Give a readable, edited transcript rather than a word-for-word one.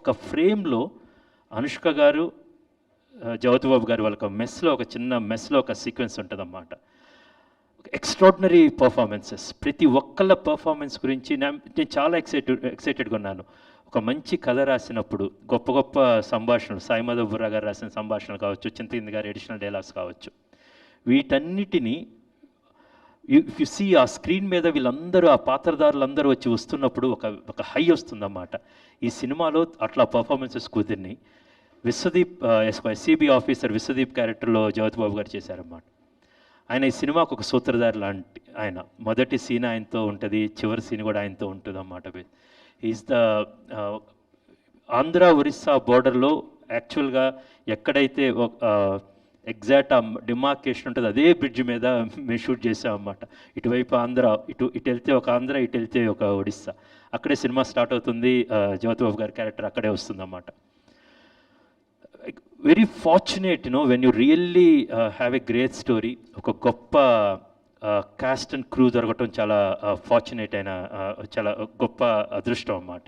ఒక్క ఫ్రేమ్లో అనుష్క గారు, జ్యోతి బాబు గారు వాళ్ళ మెస్లో ఒక చిన్న మెస్లో ఒక సీక్వెన్స్ ఉంటుందన్నమాట. ఎక్స్ట్రాడినరీ పర్ఫార్మెన్సెస్, ప్రతి ఒక్కళ్ళ పర్ఫార్మెన్స్ గురించి నేను చాలా ఎక్సైటెడ్గా ఉన్నాను. ఒక మంచి కథ రాసినప్పుడు గొప్ప గొప్ప సంభాషణలు, సాయి మాధవ్ బుర్రా గారు రాసిన సంభాషణలు కావచ్చు, చింతకింది గారి ఎడిషనల్ డైలాగ్స్ కావచ్చు, వీటన్నిటినీ ఇఫ్ యు సీ ఆ స్క్రీన్ మీద వీళ్ళందరూ, ఆ పాత్రధారులందరూ వచ్చి వస్తున్నప్పుడు ఒక హై వస్తుందన్నమాట. ఈ సినిమాలో అట్లా performances కుదిరినాయి. Vishwadeep, SCB officer Vishwadeep క్యారెక్టర్లో జ్యోతి బాబు గారు చేశారన్నమాట. ఆయన ఈ సినిమాకు ఒక సూత్రధారి లాంటి ఆయన. మొదటి సీన్ ఆయనతో ఉంటుంది, చివరి సీన్ కూడా ఆయనతో ఉంటుంది అన్నమాట. ఈజ్ ద ఆంధ్ర ఒరిస్సా బోర్డర్లో యాక్చువల్గా ఎక్కడైతే ఎగ్జాక్ట్ ఆ డిమార్కేషన్ ఉంటుంది, అదే బ్రిడ్జ్ మీద మేము షూట్ చేసామన్నమాట. ఇటువైపు ఆంధ్ర, ఇటు వెళ్తే ఒక ఆంధ్ర, ఇటు వెళ్తే ఒక ఒడిస్సా. అక్కడే సినిమా స్టార్ట్ అవుతుంది. జ్యోతిబాబు గారి క్యారెక్టర్ అక్కడే వస్తుందన్నమాట. Very fortunate when you really have a great story. ఒక గొప్ప కాస్ట్ అండ్ క్రూ దొరకటం చాలా ఫార్చునేట్ అయిన, చాలా గొప్ప అదృష్టం అన్నమాట.